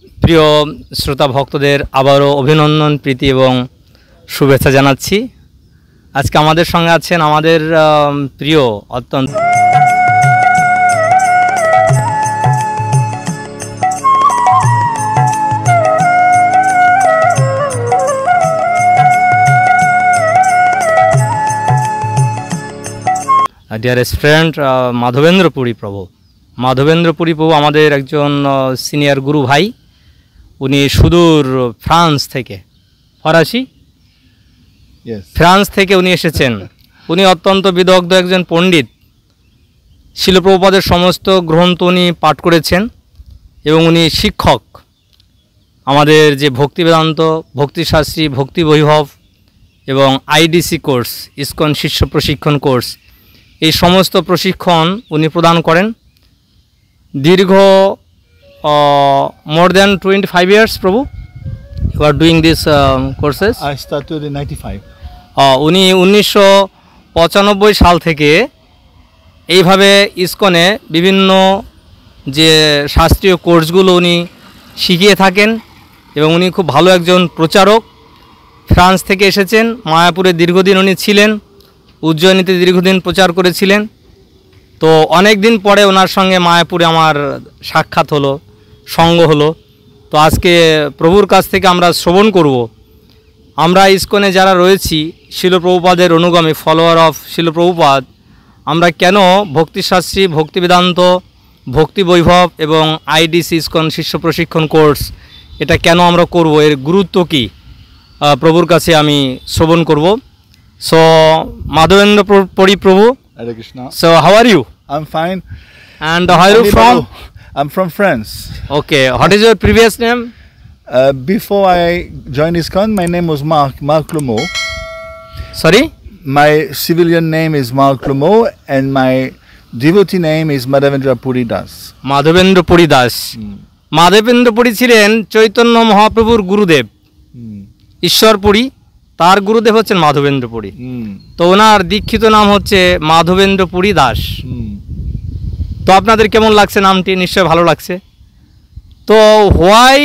প্রিয় শ্রোতা ভক্তদের আবারও অভিনন্দন, প্রীতি এবং শুভেচ্ছা জানাচ্ছি। আজকে আমাদের সঙ্গে আছেন আমাদের প্রিয় অত্যন্ত ডিয়ারেস্ট ফ্রেন্ড মাধবেন্দ্র পুরী প্রভু। মাধবেন্দ্র পুরী প্রভু আমাদের একজন সিনিয়র গুরু ভাই। উনি সুদূর ফ্রান্স থেকে, ফরাসি ফ্রান্স থেকে উনি এসেছেন। উনি অত্যন্ত বিদগ্ধ একজন পণ্ডিত। শিল প্রভুপাদের সমস্ত গ্রন্থ উনি পাঠ করেছেন এবং উনি শিক্ষক। আমাদের যে ভক্তি বেদান্ত, ভক্তিশাস্ত্রী, ভক্তি বৈভব এবং আইডিসি কোর্স, ইসকন শিষ্য প্রশিক্ষণ কোর্স, এই সমস্ত প্রশিক্ষণ উনি প্রদান করেন। দীর্ঘ more than 25 years, Prabhu, you are doing these courses? I started in 95. উনি 1995 সাল থেকে এইভাবে ইসকনে বিভিন্ন যে শাস্ত্রীয় কোর্সগুলো উনি শিখিয়ে থাকেন এবং উনি খুব ভালো একজন প্রচারক। ফ্রান্স থেকে এসেছেন, মায়াপুরে দীর্ঘদিন উনি ছিলেন, উজ্জয়িনীতে দীর্ঘদিন প্রচার করেছিলেন। তো অনেক দিন পরে ওনার সঙ্গে মায়াপুরে আমার সাক্ষাৎ হলো, সঙ্গ হলো। তো আজকে প্রভুর কাছ থেকে আমরা শ্রবণ করব। আমরা ইসকনে যারা রয়েছি, শিল প্রভুপাদের অনুগামী, ফলোয়ার অফ শিল প্রভুপাদ, আমরা কেন ভক্তিশাস্ত্রী, ভক্তি বেদান্ত, ভক্তি বৈভব এবং আইডিসি ইসকন শিষ্য প্রশিক্ষণ কোর্স, এটা কেন আমরা করব, এর গুরুত্ব কী, প্রভুর কাছে আমি শ্রবণ করব। সো মাধবেন্দ্র পুরী প্রভু, Hare Krishna. so how are you? I'm fine. And where are you from? I'm from France. Okay, what is your previous name? Before I joined ISKCON, my name was Marc Lemeau. Sorry? My civilian name is Marc Lemeau and my devotee name is Madhavendra Puri Das. Madhavendra Puri Das. Madhavendra Puri ছিলেন চৈতন্য মহাপ্রভুর গুরুদেব, ঈশ্বর পুরী। তার গুরুদেব হচ্ছেন মাধবেন্দ্র পুরী। তো ওনার দীক্ষিত নাম হচ্ছে মাধবেন্দ্র পুরী দাস। তো আপনাদের কেমন লাগছে নামটি? নিশ্চয় ভালো লাগছে। তো why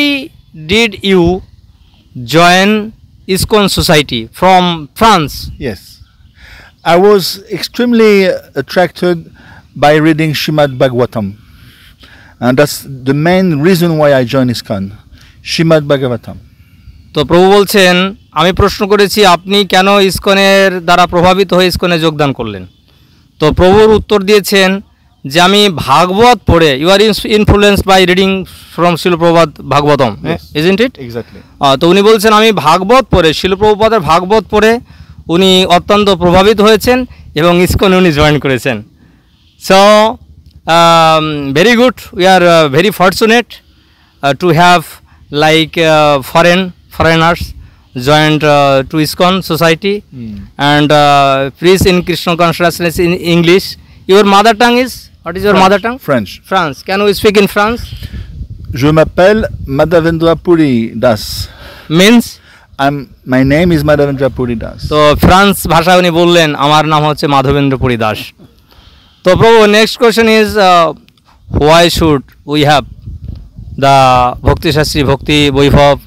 did you join ISKCON society from France? Yes, I was extremely attracted by reading Srimad Bhagavatam, and that's the main reason why I joined ISKCON, Srimad Bhagavatam. তো প্রভু বলছেন, আমি প্রশ্ন করেছি আপনি কেন ইসকনের দ্বারা প্রভাবিত হয়ে ইসকনে যোগদান করলেন। তো প্রভুর উত্তর দিয়েছেন যে আমি ভাগবত পড়ে, you are influenced by reading from Srila Prabhupada Bhagavatam, isn't it? Exactly. তো উনি বলছেন আমি ভাগবত পড়ে, শিল প্রভুপাদের ভাগবত পড়ে উনি অত্যন্ত প্রভাবিত হয়েছেন এবং ইসকনে উনি জয়েন করেছেন। So very good, we are very fortunate to have like foreigners joined to ISKCON society and preach in Krishna consciousness in English. Your mother tongue is, what is your mother tongue? French. France. Can we speak in France? Je m'appelle Madhavendra Puri Das. Means? My name is Madhavendra Puri Das. তো France ভাষায় উনি বললেন আমার নাম হচ্ছে মাধবেন্দ্র পুরী দাস। তো প্রভু, next question is why should we have the ভক্তি শাস্ত্রী, ভক্তি বৈভব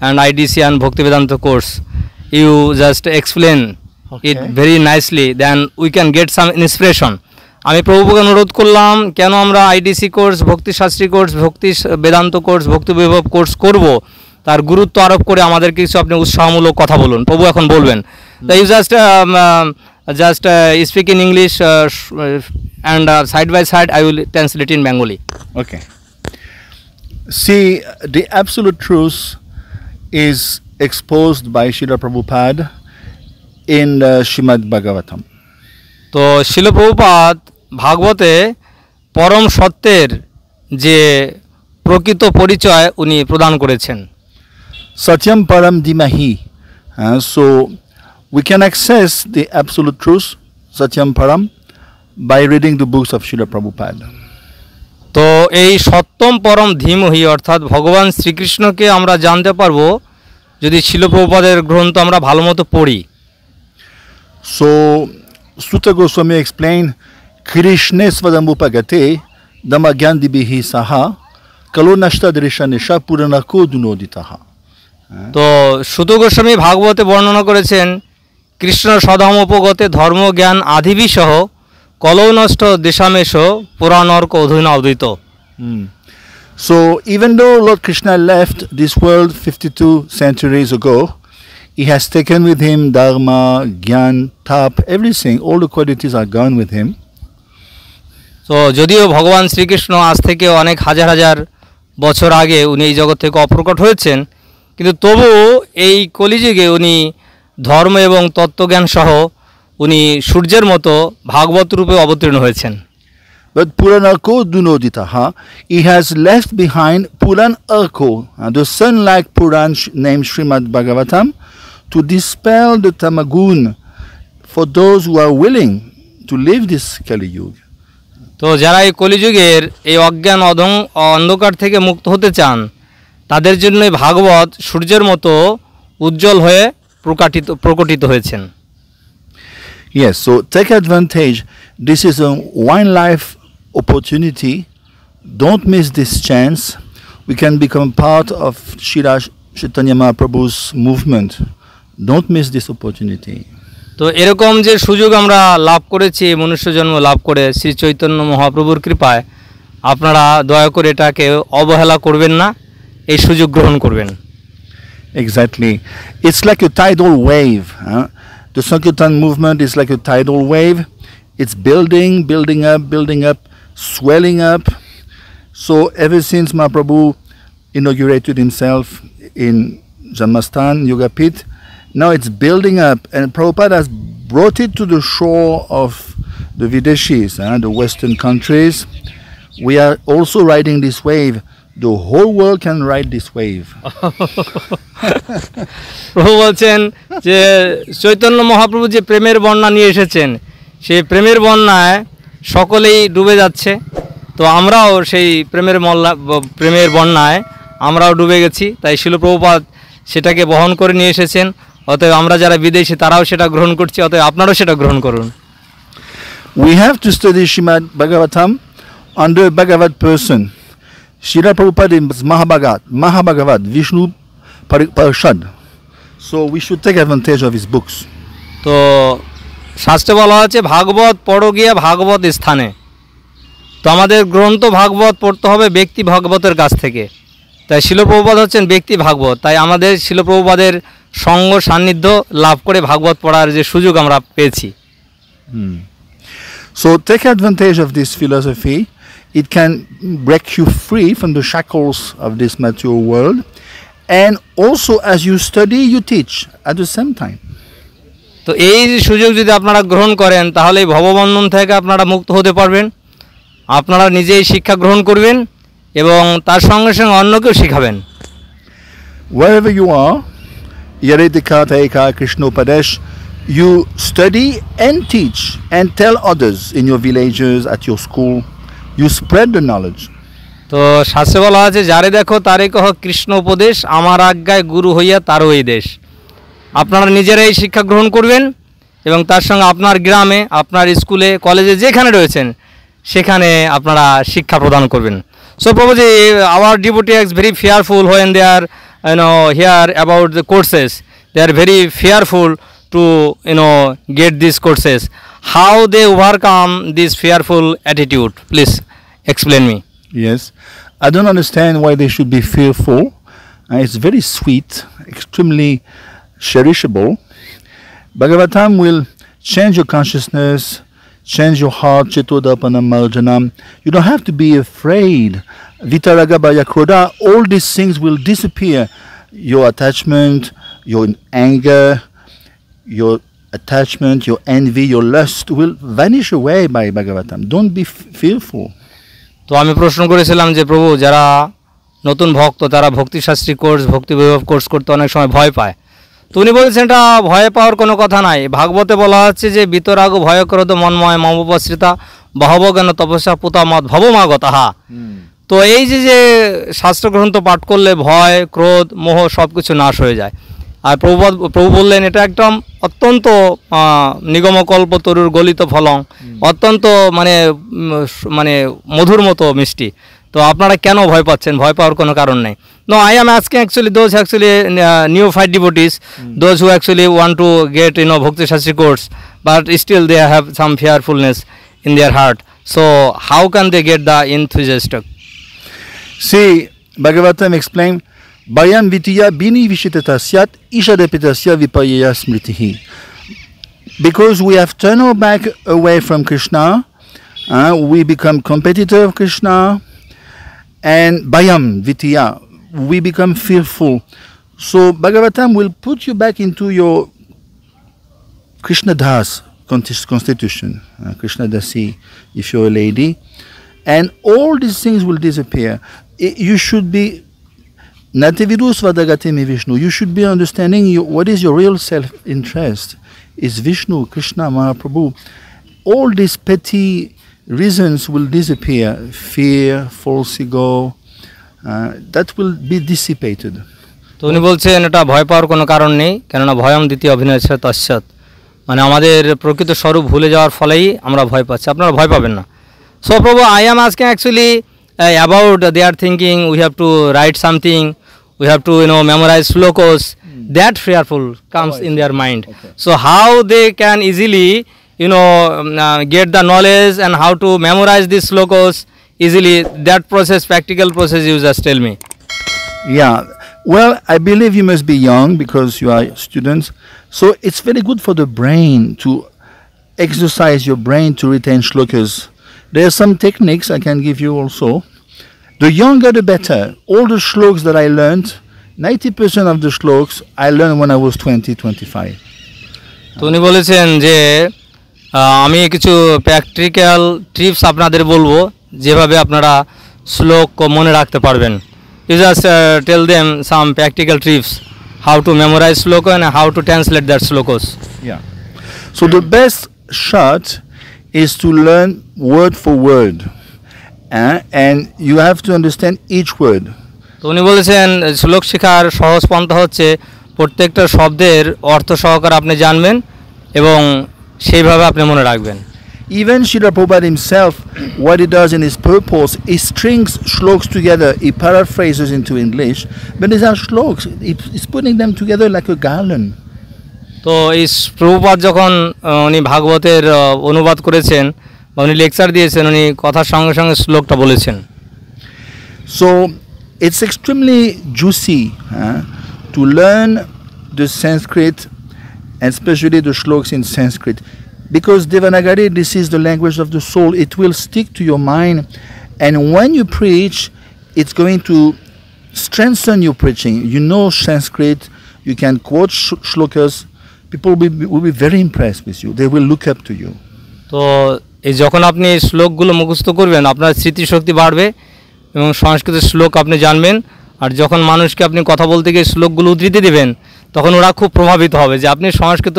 and IDC and Bhakti Vedanta course? You just explain it very nicely, then we can get some inspiration. আমি প্রভুকে অনুরোধ করলাম কেন আমরা আইডিসি কোর্স, ভক্তি শাস্ত্রী কোর্স, ভক্তি বেদান্ত কোর্স, ভক্তি বৈভব কোর্স করব, তার গুরুত্ব আরোপ করে আমাদেরকে কিছু আপনি উৎসাহমূলক কথা বলুন। প্রভু এখন বলবেন। You just speak in English and side by side I will translate in Bengali. Okay. See, the absolute truth is exposed by Srila Prabhupada in Srimad Bhagavatam. তো শিল প্রভুপাদ ভাগবতে পরম সত্যের যে প্রকৃত পরিচয় উনি প্রদান করেছেন। Satyam Param Dimahi. So we can access the absolute truth, Satyam Param, by reading the books of Srila Prabhupada. তো এই সত্যম পরম ধীমহি অর্থাৎ ভগবান শ্রীকৃষ্ণকে আমরা জানতে পারবো যদি শিল প্রভুপাদের গ্রন্থ আমরা ভালো মতো পড়ি। So Sutta Goswami explained Krishne Svadamupagate Damagyandibihi Saha Kalo nashta drisha nisha puranako dunoditaha. তো সুত গোস্বামী ভাগবতে বর্ণনা করেছেন কৃষ্ণ সধর্মোপগতে ধর্মজ্ঞান আধিবি সহ কলৌ নষ্ট দিশামেশ পুরাণর্ক অধুনা উদিত। So even though Lord Krishna left this world 52 centuries ago, he has taken with him dharma, gyan, tap, everything. All the qualities are gone with him. তো যদিও ভগবান শ্রীকৃষ্ণ আজ থেকে অনেক হাজার হাজার বছর আগে উনি এই জগৎ থেকে অপ্রকট হয়েছেন, কিন্তু তবুও এই কলিযুগে উনি ধর্ম এবং তত্ত্বজ্ঞান সহ উনি সূর্যের মতো ভাগবত রূপে অবতীর্ণ হয়েছেন। But Puranarko Dunoditaha, he has left behind Puran Arko, the sun-like Puran named Srimad Bhagavatam, to dispel the Tamagun for those who are willing to live this Kali Yuga. তো যারা এই কলিযুগের এই অজ্ঞান অন্ধকার থেকে মুক্ত হতে চান তাদের জন্যই ভাগবত সূর্যের মতো উজ্জ্বল হয়ে প্রকটিত হয়েছেন। Yes, so take advantage. This is a one life opportunity. Don't miss this chance. We can become part of Srila Chaitanya Mahaprabhu's movement. Don't miss this opportunity. তো এরকম যে সুযোগ আমরা লাভ করেছি মনুষ্য জন্ম লাভ করে শ্রী চৈতন্য মহাপ্রভুর কৃপায়, আপনারা দয়া করে এটাকে অবহেলা করবেন না, এই সুযোগ গ্রহণ করবেন। Exactly. It's like a tidal wave. The Sankirtan movement is like a tidal wave. It's building up, swelling up. So ever since Mahaprabhu inaugurated himself in Janmastan, Yogapith, now it's building up, and Prabhupada has brought it to the shore of the Videshis, the Western countries. We are also riding this wave. The whole world can ride this wave. প্রভু বলছেন যে চৈতন্য মহাপ্রভু যে প্রেমের বন্যা নিয়ে এসেছেন সেই প্রেমের বন্যায় সকলেই ডুবে যাচ্ছে। তো আমরাও সেই প্রেমের বন্যায় আমরাও ডুবে গেছি, তাই শিল প্রভুপাদ সেটাকে বহন করে নিয়ে এসেছেন। অতএব আমরা যারা বিদেশি তারাও সেটা গ্রহণ করছি, অতএব আপনারাও সেটা গ্রহণ করুন। We have to study Srimad Bhagavatam under a Bhagavad person. Srila Prabhupada is Mahabhagavat, Vishnu Parishad. So we should take advantage of his books. তো শাস্ত্রে বলা আছে ভাগবত পড়ো গিয়া ভাগবত স্থানে। তো আমাদের গ্রন্থ ভাগবত পড়তে হবে ব্যক্তি ভাগবতের কাছ থেকে। তাই শিল প্রভুপাদ হচ্ছেন ব্যক্তি ভাগবত, তাই আমাদের শিল প্রভুপাদের সঙ্গ সান্নিধ্য লাভ করে ভাগবত পড়ার যে সুযোগ আমরা পেয়েছি। So take advantage of this philosophy. It can break you free from the shackles of this material world, and also as you study you teach at the same time. তো এই সুযোগ যদি আপনারা গ্রহণ করেন তাহলে এই ভববন্ধন থেকে আপনারা মুক্ত হতে পারবেন, আপনারা নিজেই শিক্ষা গ্রহণ করবেন এবং তার সঙ্গে সঙ্গে অন্যকেও শেখাবেন। Wherever you are, Yaredika Taika Krishnopadesh, you study and teach and tell others in your villages, at your school. You spread the knowledge. তো শাস্ত্রে বলা আছে যারে দেখো তারে কহ কৃষ্ণ উপদেশ, আমার আজ্ঞায় গুরু হইয়া তারও এই দেশ। আপনারা নিজেরাই শিক্ষা গ্রহণ করবেন এবং তার সঙ্গে আপনার গ্রামে, আপনার স্কুলে, কলেজে যেখানে রয়েছেন সেখানে আপনারা শিক্ষা প্রদান করবেন। So Prabhuji, our devotee is very fearful when they are hear about the courses. They are very fearful to get these courses. How they overcome this fearful attitude? Please explain me. Yes, I don't understand why they should be fearful. It's very sweet, extremely cherishable. Bhagavatam will change your consciousness, change your heart. Chetodapana marjanam. You don't have to be afraid. Vitaraga bhaya krodha. All these things will disappear. Your attachment, your anger, your attachment, your envy, your lust will vanish away by Bhagavatam. Don't be fearful. তো আমি প্রশ্ন করেছিলাম যে প্রভু, যারা নতুন ভক্ত তারা ভক্তিশাস্ত্রী কোর্স, ভক্তি বৈভব কোর্স করতে অনেক সময় ভয় পায়। তো উনি বলেছেন এটা ভয় পাওয়ার কোনো কথা নাই। ভাগবতে বলা হচ্ছে যে বিতরাগ ভয় ক্রোধ মন্ময় মমোপশ্রিতা বাহবজ্ঞান তপস্যা পুতামত ভবমাগতাহা। তো এই যে শাস্ত্রগ্রন্থ পাঠ করলে ভয়, ক্রোধ, মোহ সব কিছু নাশ হয়ে যায়। আর প্রভু বললেন এটা একদম অত্যন্ত নিগমকল্প তরুর গলিত ফলং, অত্যন্ত মানে মধুর মতো মিষ্টি। তো আপনারা কেন ভয় পাচ্ছেন? ভয় পাওয়ার কোনো কারণ নেই। No, I am asking actually those actually neophyte devotees, those who actually want to get Bhakti Shastri course, but still they have some fearfulness in their heart. So how can they get the enthusiastic? See, Bhagavatam explained, Bhayam Vitya Bini Vishitatasyat Ishadapitasya Vipayaya Smritihi. Because we have turned our back away from Krishna, we become competitor of Krishna, and Bhayam Vitya, we become fearful. So Bhagavatam will put you back into your Krishna Das constitution, Krishna Dasi, if you're a lady, and all these things will disappear. You should be Natividus Vadagatimi Vishnu. You should be understanding what is your real self-interest. Is Vishnu, Krishna, Mahaprabhu. All these petty reasons will disappear. Fear, false ego, that will be dissipated. তো উনি বলছেন এটা ভয় পাওয়ার কোনো কারণ নেই, কেননা ভয়ম দ্বিতীয় অভিনয় তস্যাৎ, মানে আমাদের প্রকৃত স্বরূপ ভুলে যাওয়ার ফলেই আমরা ভয় পাচ্ছি, আপনারা ভয় পাবেন না। সো প্রভু, I am asking actually about they are thinking we have to write something, we have to memorize slokos. That fearful comes in their mind. So how they can easily get the knowledge and how to memorize these slokos easily, that process, practical process, you just tell me. Yeah, well, I believe you must be young because you are students, so it's very good for the brain to exercise your brain to retain shlokas. There are some techniques I can give you also. The younger the better. All the shlokas that I learned, 90% of the shlokas I learned when I was 20-25. তো উনি বলেছেন যে আমি কিছু practical tips আপনাদের বলবো যেভাবে আপনারা শ্লোক মনে রাখতে পারবেন। You just tell them some practical tips how to memorize sloka and how to translate that slokos. Yeah. So the best shot is to learn word for word. And you have to understand each word. তো উনি বলেছেন শ্লোক শেখার সহজ পন্থা হচ্ছে প্রত্যেকটা শব্দের অর্থ সহকারে আপনি জানবেন এবং সেইভাবে আপনি মনে রাখবেন। Even Srila Prabhupada himself, what he does in his purpose, he strings shloks together, he paraphrases into English, but these are shloks, he's putting them together like a garland. তো এই প্রভুপাদ যখন উনি ভাগবতের অনুবাদ করেছেন বা উনি লেকচার দিয়েছেন, উনি কথার সঙ্গে সঙ্গে শ্লোকটা বলেছেন। So it's extremely juicy to learn the Sanskrit, and especially the shlokas in Sanskrit, because Devanagari, this is the language of the soul. It will stick to your mind, and when you preach, it's going to strengthen your preaching. You know Sanskrit, you can quote shlokas, people will be very impressed with you. They will look up to you. তো এই যখন আপনি শ্লোকগুলো মুখস্থ করবেন, আপনার স্মৃতিশক্তি বাড়বে এবং সংস্কৃত শ্লোক আপনি জানবেন, আর যখন মানুষকে আপনি কথা বলতে গিয়ে শ্লোকগুলো উদ্ধৃতি দেবেন, তখন ওরা খুব প্রভাবিত হবে যে আপনি সংস্কৃত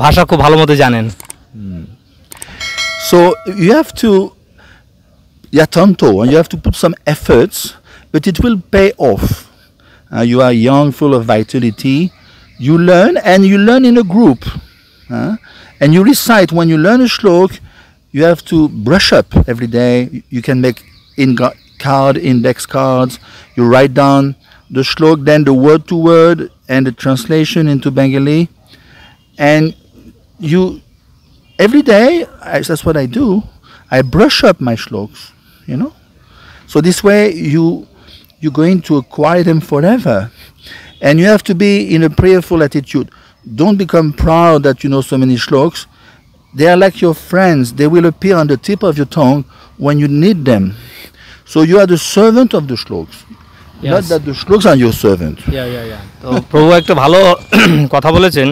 ভাষা খুব ভালো মতো জানেন। So you have to yatanto, and you have to put some efforts, but it will pay off. You are young, full of vitality. You learn, and you learn in a group. And you recite. When you learn a shlok, you have to brush up every day. You can make index cards. You write down the shlok, then the word to word and the translation into Bengali. And you, every day, that's what I do. I brush up my shloks, So this way you're going to acquire them forever. And you have to be in a prayerful attitude. Don't become proud that you know so many shloks. They are like your friends. They will appear on the tip of your tongue when you need them. So you are the servant of the shloks. Yes. Not that the shloks are your servant. তো প্রভু একটা ভালো কথা বলেছেন,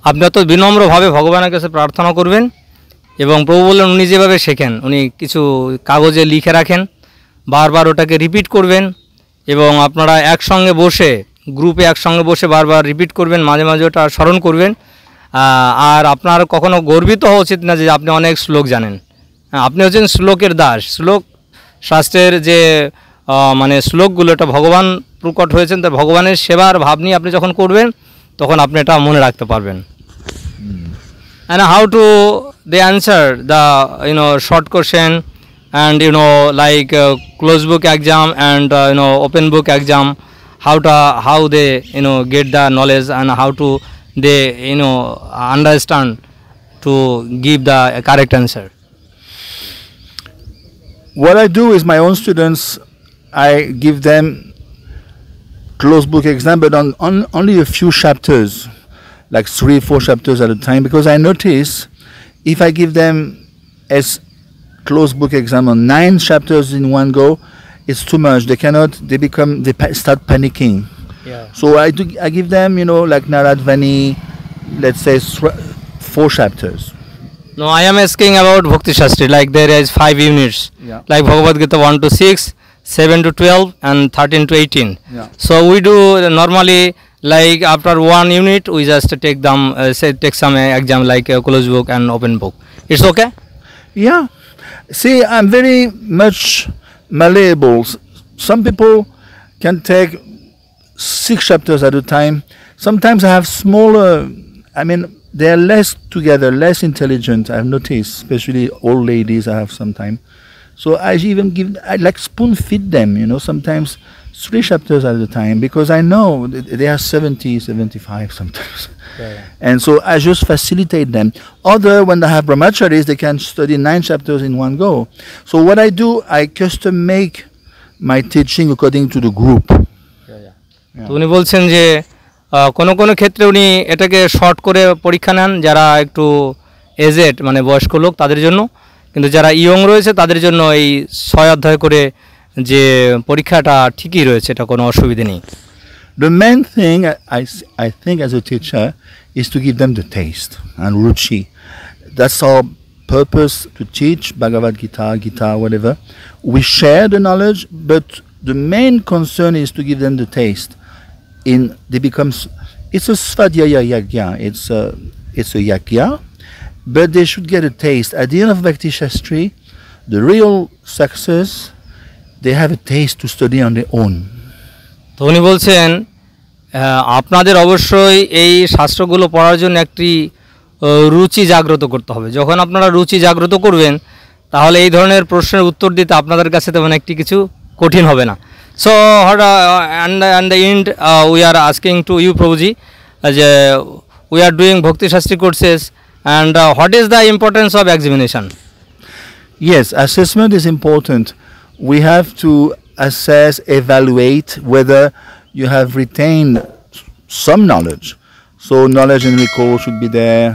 আপনি তো বিনম্রভাবে ভগবানের কাছে প্রার্থনা করবেন এবং প্রভু বললেন উনি যেভাবে শেখেন, উনি কিছু কাগজে লিখে রাখেন, বারবার ওটাকে রিপিট করবেন এবং আপনারা একসঙ্গে বসে গ্রুপে একসঙ্গে বসে বারবার রিপিট করবেন, মাঝে মাঝে ওটা স্মরণ করবেন। আর আপনার কখনো গর্বিত হওয়া উচিত না যে আপনি অনেক শ্লোক জানেন। আপনি হচ্ছেন শ্লোকের দাস। শ্লোক শাস্ত্রের যে মানে শ্লোকগুলো, এটা ভগবান প্রকট হয়েছেন, তাই ভগবানের সেবার ভাব নিয়ে আপনি যখন করবেন তখন আপনি এটা মনে রাখতে পারবেন। And how to they answer the short question and like closed book exam and open book exam, how they get the knowledge and how to they understand to give the correct answer? What I do is my own students, I give them closed book exam, but on only a few chapters, like 3-4 chapters at a time, because I notice if I give them as closed book exam on 9 chapters in one go, it's too much. They cannot. They start panicking. Yeah. So I give them, like Naradvani, let's say 4 chapters. No, I am asking about Bhakti Shastri. Like there is 5 units, Yeah. like Bhagavad Gita 1 to 6, 7 to 12, and 13 to 18. Yeah. So we do normally like after 1 unit we just take them take some exam like closed book and open book. It's okay? Yeah. See, I'm very much malleable. Some people can take 6 chapters at a time. Sometimes I have smaller, they are less together, less intelligent, I've noticed, especially old ladies I have sometimes. So I like spoon feed them, sometimes 3 chapters at a time, because I know they are 70, 75 sometimes. Yeah. And so I just facilitate them. Other, when they have brahmacharis, they can study 9 chapters in one go. So what I do, I custom make my teaching according to the group. তো উনি বলছেন যে কোনো কোনো ক্ষেত্রে উনি এটাকে short করে পরীক্ষা নেন যারা একটু এজেড মানে বয়স্ক লোক তাদের জন্য, কিন্তু যারা ইয়ং রয়েছে তাদের জন্য এই 6 অধ্যায় করে যে পরীক্ষাটা ঠিকই রয়েছে, এটা কোনো অসুবিধা নেই। The main thing I think as a teacher is to give them the taste and ruchi. That's our purpose, to teach Bhagavad Gita, Gita, whatever. We share the knowledge, but the main concern is to give them the taste. It's a svadhyaya yagya, it's a yagya, but they should get a taste. At the end of Bhakti Shastri, the real success, they have a taste to study on their own. তো উনি বলছেন আপনাদের অবশ্যই এই শাস্ত্রগুলো পড়ার জন্য একটি রুচি জাগ্রত করতে হবে। যখন আপনারা রুচি জাগ্রত করবেন তাহলে এই ধরনের প্রশ্নের উত্তর দিতে আপনাদের কাছে তেমন একটি কিছু কঠিন হবে না। So and the end we are asking to you Prabhuji, we are doing Bhakti Shastri courses, and what is the importance of examination? Yes, assessment is important. We have to assess, evaluate whether you have retained some knowledge. So knowledge and recall should be there.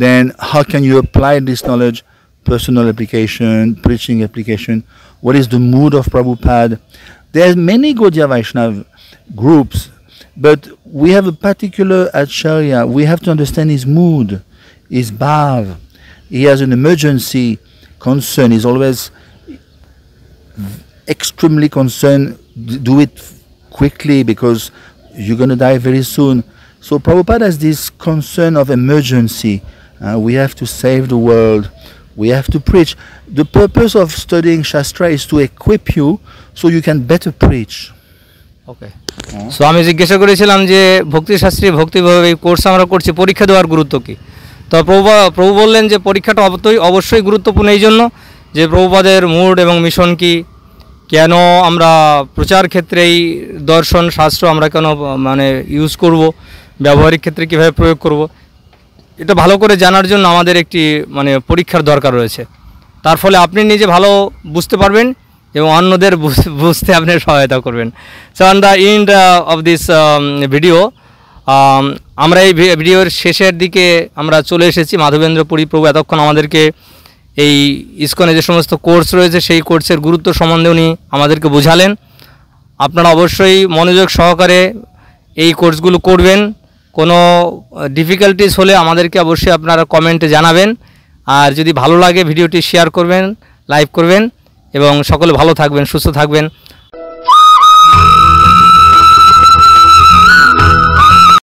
Then how can you apply this knowledge? Personal application, preaching application. What is the mood of Prabhupada? There are many Gaudiya Vaishnava groups, but we have a particular Acharya. We have to understand his mood, his bhav. He has an emergency concern. He's always extremely concerned. Do it quickly because you're going to die very soon. So Prabhupada has this concern of emergency. We have to save the world. We have to preach. The purpose of studying Shastra is to equip you so you can better preach. Okay, so আমি জিজ্ঞাসা করেছিলাম যে ভক্তি শাস্ত্রী ভক্তিভাবে এই course আমরা করছি, পরীক্ষা দেওয়ার গুরুত্ব কী। তো প্রভু বললেন যে পরীক্ষাটা অবশ্যই গুরুত্বপূর্ণ এই জন্য যে প্রভুপাদের মুড এবং মিশন কি, কেন আমরা প্রচার ক্ষেত্রে এই দর্শন শাস্ত্র আমরা কেন ইউজ করব, ব্যবহারিক ক্ষেত্রে কীভাবে প্রয়োগ করব, এটা ভালো করে জানার জন্য আমাদের একটি পরীক্ষার দরকার রয়েছে। তার ফলে আপনি নিজে ভালো বুঝতে পারবেন এবং অন্যদের বুঝতে আপনি সহায়তা করবেন। So on the end of this video, আমরা এই ভিডিওর শেষের দিকে আমরা চলে এসেছি। মাধবেন্দ্র পুরী প্রভু এতক্ষণ আমাদেরকে এই ইসকনে যে সমস্ত কোর্স রয়েছে সেই কোর্সের গুরুত্ব সম্বন্ধে উনি আমাদেরকে বোঝালেন। আপনারা অবশ্যই মনোযোগ সহকারে এই কোর্সগুলো করবেন। কোনো ডিফিকাল্টিস হলে আমাদেরকে অবশ্যই আপনারা কমেন্টে জানাবেন, আর যদি ভালো লাগে ভিডিওটি শেয়ার করবেন, লাইক করবেন, এবং সকলে ভালো থাকবেন, সুস্থ থাকবেন।